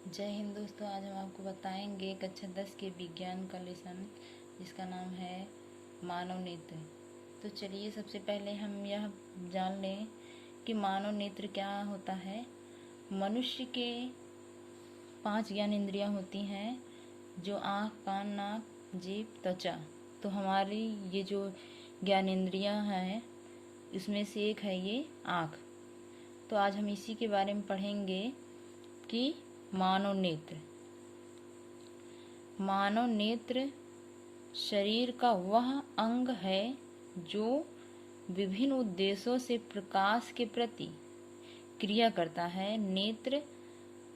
जय हिंद दोस्तों। आज हम आपको बताएंगे कक्षा 10 के विज्ञान का लेसन जिसका नाम है मानव नेत्र। तो चलिए सबसे पहले हम यह जान लें कि मानव नेत्र क्या होता है। मनुष्य के 5 ज्ञान इंद्रियां होती हैं, जो आँख, कान, नाक, जीभ, त्वचा। तो हमारी ये जो ज्ञान इंद्रियां हैं इसमें से एक है ये आँख। तो आज हम इसी के बारे में पढ़ेंगे कि मानव नेत्र। मानव नेत्र शरीर का वह अंग है जो विभिन्न उद्देश्यों से प्रकाश के प्रति क्रिया करता है। नेत्र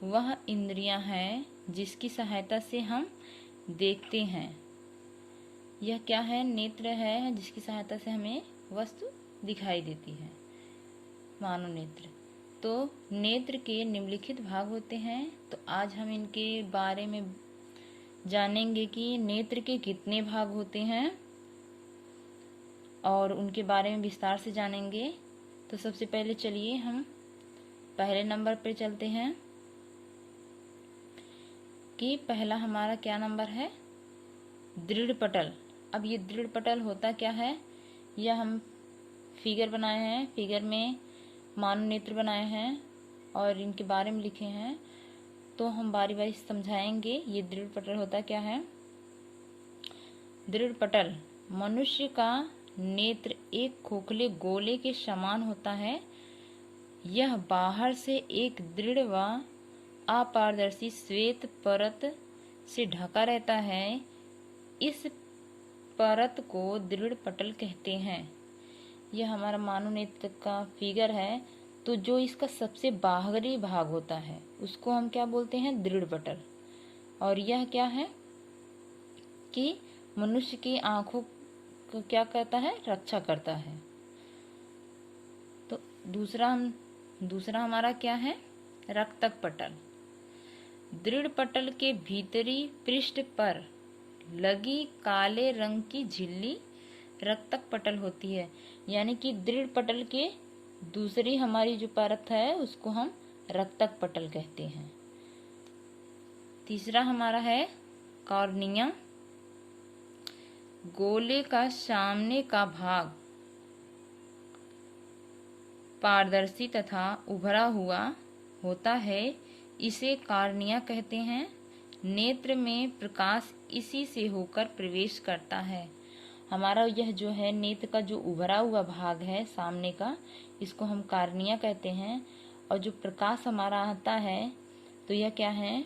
वह इंद्रियां हैं जिसकी सहायता से हम देखते हैं। यह क्या है? नेत्र है जिसकी सहायता से हमें वस्तु दिखाई देती है, मानव नेत्र। तो नेत्र के निम्नलिखित भाग होते हैं। तो आज हम इनके बारे में जानेंगे कि नेत्र के कितने भाग होते हैं और उनके बारे में विस्तार से जानेंगे। तो सबसे पहले चलिए हम पहले नंबर पर चलते हैं कि पहला हमारा क्या नंबर है? दृढ़ पटल। अब ये दृढ़ पटल होता क्या है? यह हम फिगर बनाए हैं, फिगर में मानव नेत्र बनाए हैं और इनके बारे में लिखे हैं। तो हम बारी बारी समझाएंगे ये दृढ़ पटल होता क्या है। दृढ़ पटल मनुष्य का नेत्र एक खोखले गोले के समान होता है। यह बाहर से एक दृढ़ व अपारदर्शी श्वेत परत से ढका रहता है। इस परत को दृढ़ पटल कहते हैं। यह हमारा मानव नेत्र का फिगर है। तो जो इसका सबसे बाहरी भाग होता है उसको हम क्या बोलते हैं? दृढ़ पटल। और यह क्या है कि मनुष्य की आंखों को क्या करता है? रक्षा करता है। तो दूसरा हमारा क्या है? रक्तक पटल। दृढ़ पटल के भीतरी पृष्ठ पर लगी काले रंग की झिल्ली रक्तक पटल होती है। यानी कि दृढ़ पटल के दूसरी हमारी जो परत है उसको हम रक्तक पटल कहते हैं। तीसरा हमारा है कॉर्निया। गोले का सामने का भाग पारदर्शी तथा उभरा हुआ होता है, इसे कॉर्निया कहते हैं। नेत्र में प्रकाश इसी से होकर प्रवेश करता है। हमारा यह जो है नेत्र का जो उभरा हुआ भाग है सामने का, इसको हम कॉर्निया कहते हैं। और जो प्रकाश हमारा आता है तो यह क्या है?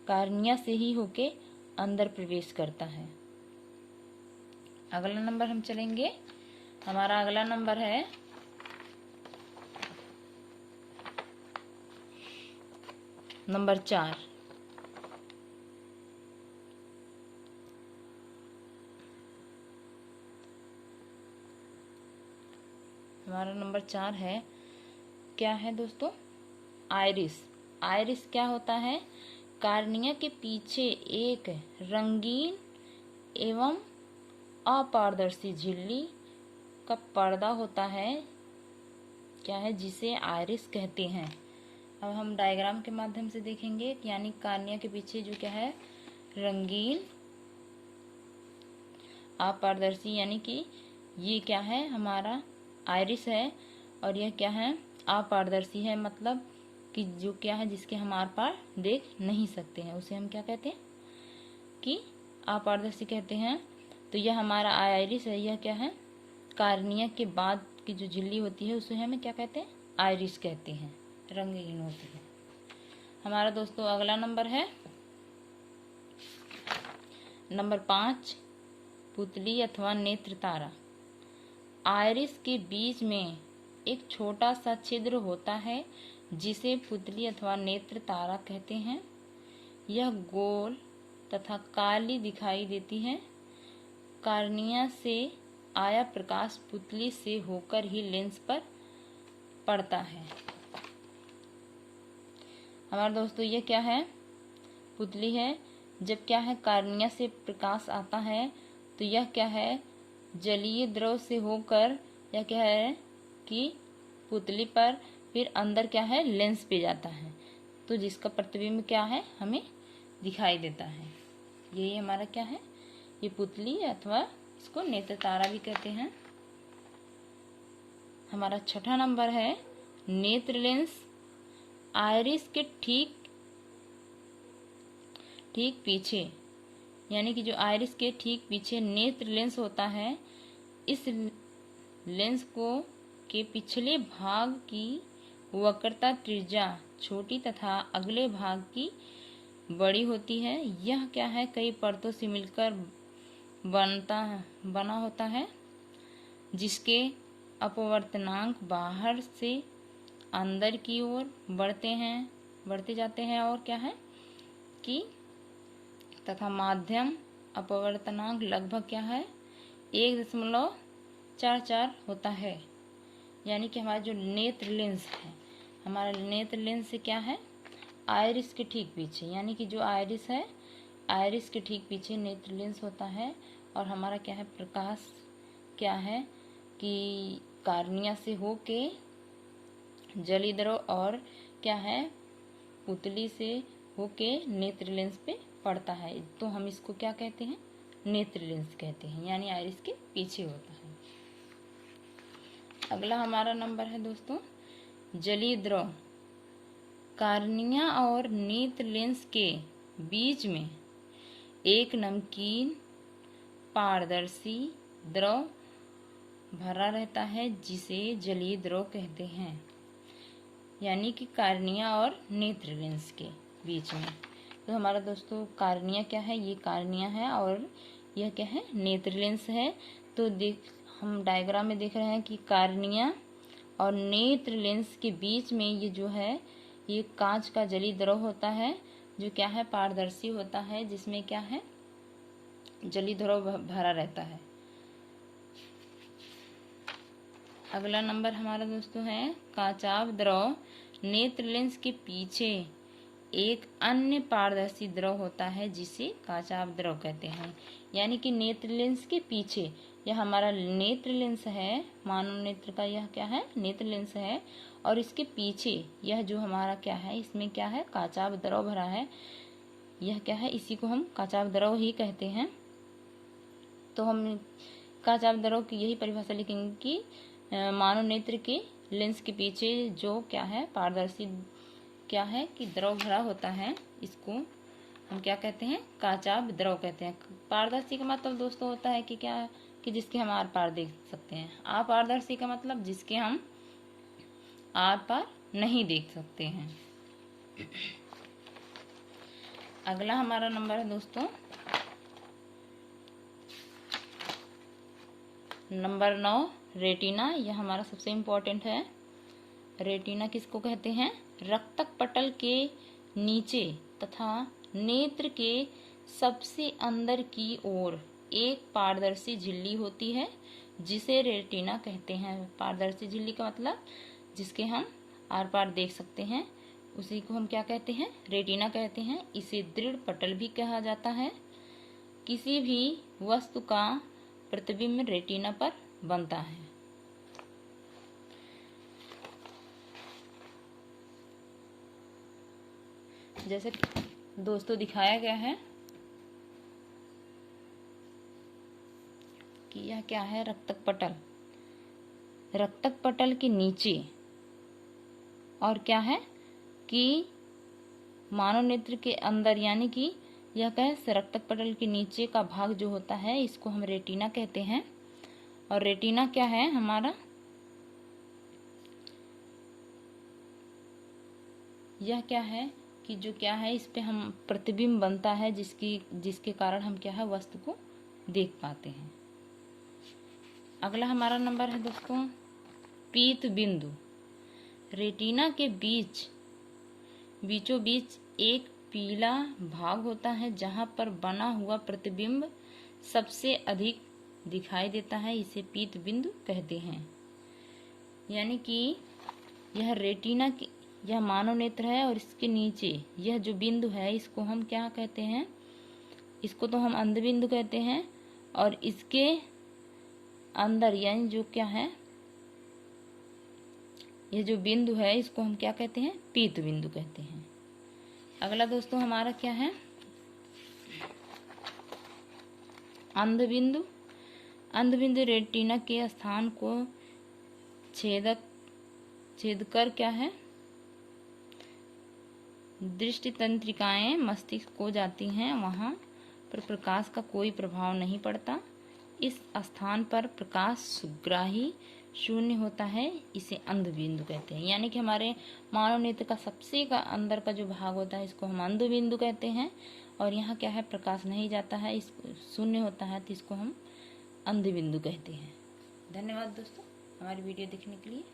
कॉर्निया से ही होके अंदर प्रवेश करता है। अगला नंबर हम चलेंगे। हमारा अगला नंबर है नंबर 4। हमारा नंबर 4 है, क्या है दोस्तों? आइरिस। आइरिस क्या होता है? कॉर्निया के पीछे एक रंगीन एवं अपारदर्शी झिल्ली का पर्दा होता है, क्या है? जिसे आइरिस कहते हैं। अब हम डायग्राम के माध्यम से देखेंगे। यानी कॉर्निया के पीछे जो क्या है? रंगीन अपारदर्शी, यानी कि ये क्या है? हमारा आइरिस है। और यह क्या है? अपारदर्शी है, मतलब कि जो क्या है जिसके हम आर पार देख नहीं सकते हैं उसे हम क्या कहते हैं? कि अपारदर्शी कहते हैं। तो यह हमारा आइरिस है। यह क्या है? कॉर्निया के बाद की जो झिल्ली होती है उसे हमें क्या कहते हैं? आइरिस कहते हैं, रंगीन होती है। हमारा दोस्तों अगला नंबर है नंबर 5, पुतली अथवा नेत्र तारा। आइरिस के बीच में एक छोटा सा छिद्र होता है जिसे पुतली अथवा नेत्र तारा कहते हैं। यह गोल तथा काली दिखाई देती है। कॉर्निया से आया प्रकाश पुतली से होकर ही लेंस पर पड़ता है। हमारे दोस्तों ये क्या है? पुतली है। जब क्या है? कॉर्निया से प्रकाश आता है तो यह क्या है? जलीय द्रव से होकर यह क्या है कि पुतली पर फिर अंदर क्या है? लेंस पे जाता है। तो जिसका प्रतिबिंब क्या है हमें दिखाई देता है। यही हमारा क्या है, ये पुतली अथवा इसको नेत्र तारा भी कहते हैं। हमारा छठा नंबर है नेत्र लेंस आइरिस के ठीक पीछे, यानी कि जो आइरिस के ठीक पीछे नेत्र लेंस होता है, इस लेंस को के पिछले भाग की वक्रता त्रिज्या छोटी तथा अगले भाग की बड़ी होती है। यह क्या है, कई परतों से मिलकर बना होता है, जिसके अपवर्तनांक बाहर से अंदर की ओर बढ़ते जाते हैं, और क्या है कि तथा माध्यम अपवर्तनांक लगभग क्या है 1.44 होता है। यानी कि हमारा जो नेत्र लेंस है, हमारा नेत्र लेंस से क्या है आइरिस के ठीक पीछे, यानी कि जो आइरिस है, आइरिस के ठीक पीछे नेत्र लेंस होता है। और हमारा क्या है प्रकाश क्या है कि कार्निया से होके जली द्रव और क्या है पुतली से होके नेत्र लेंस पे पड़ता है, तो हम इसको क्या कहते हैं नेत्र लेंस कहते हैं, यानी आइरिस के पीछे होता है। अगला हमारा नंबर है दोस्तों जलीय द्रव। कार्निया और नेत्र लेंस के बीच में एक नमकीन पारदर्शी द्रव भरा रहता है, जिसे जलीय द्रव कहते हैं। यानी कि कार्निया और नेत्र लेंस के बीच में, तो हमारा दोस्तों कार्निया क्या है, ये कार्निया है और यह क्या है नेत्र लेंस है। तो हम डायग्राम में देख रहे हैं कि कार्निया और नेत्र लेंस के बीच में ये जो है ये कांच का जलीय द्रव होता है, जो क्या है पारदर्शी होता है, जिसमें क्या है जलीय द्रव भरा रहता है। अगला नंबर हमारा दोस्तों है कांचाव द्रव। नेत्र लेंस के पीछे एक अन्य पारदर्शी द्रव होता है, जिसे कांचाव द्रव कहते हैं। यानी कि नेत्र लेंस के पीछे, यह हमारा नेत्र लेंस है, मानव नेत्र का यह क्या है नेत्र लेंस है, और इसके पीछे यह जो हमारा क्या है इसमें क्या है कांचाव द्रव भरा है, यह क्या है इसी को हम कांचाव द्रव ही कहते हैं। तो हम कांचाव द्रव की यही परिभाषा लिखेंगे कि मानव नेत्र के लेंस के पीछे जो क्या है पारदर्शी क्या है कि द्रव भरा होता है, इसको हम क्या कहते हैं कांचाव द्रव कहते हैं। पारदर्शी का मतलब दोस्तों होता है कि क्या कि जिसके हम आर पार देख सकते हैं। अपारदर्शी का मतलब जिसके हम आर पार नहीं देख सकते हैं। अगला हमारा नंबर है दोस्तों नंबर 9 रेटिना। यह हमारा सबसे इम्पोर्टेंट है। रेटिना किसको कहते हैं, रक्तक पटल के नीचे तथा नेत्र के सबसे अंदर की ओर एक पारदर्शी झिल्ली होती है, जिसे रेटिना कहते हैं। पारदर्शी झिल्ली का मतलब जिसके हम आर पार देख सकते हैं, उसी को हम क्या कहते हैं रेटिना कहते हैं। इसे दृढ़ पटल भी कहा जाता है। किसी भी वस्तु का प्रतिबिंब रेटिना पर बनता है। जैसे दोस्तों दिखाया गया है कि यह क्या है रक्तक पटल। रक्तक पटल के नीचे और क्या है कि मानव नेत्र के अंदर, यानी कि यह क्या है रक्तक पटल के नीचे का भाग जो होता है इसको हम रेटिना कहते हैं। और रेटिना क्या है हमारा, यह क्या है कि जो क्या है इस पे हम प्रतिबिंब बनता है, जिसके कारण हम क्या है वस्तु को देख पाते हैं। अगला हमारा नंबर है दोस्तों पीत बिंदु। रेटिना के बीचों बीच एक पीला भाग होता है, जहां पर बना हुआ प्रतिबिंब सबसे अधिक दिखाई देता है, इसे पीत बिंदु कहते हैं। यानी कि यह रेटिना की यह मानव नेत्र है और इसके नीचे यह जो बिंदु है इसको हम क्या कहते हैं, इसको तो हम अंध बिंदु कहते हैं। और इसके अंदर यानी जो क्या है यह जो बिंदु है इसको हम क्या कहते हैं पीत बिंदु कहते हैं। अगला दोस्तों हमारा क्या है, अंधबिंदु। अंधबिंदु रेटिना के स्थान को छेद कर क्या है, दृष्टि तंत्रिकाएं मस्तिष्क को जाती हैं, वहां पर प्रकाश का कोई प्रभाव नहीं पड़ता। इस स्थान पर प्रकाश सुग्राही शून्य होता है, इसे अंधबिंदु कहते हैं। यानी कि हमारे मानव नेत्र का सबसे का अंदर का जो भाग होता है इसको हम अंधबिंदु कहते हैं, और यहाँ क्या है, प्रकाश नहीं जाता है, इस शून्य होता है, तो इसको हम अंधबिंदु कहते हैं। धन्यवाद दोस्तों हमारी वीडियो देखने के लिए।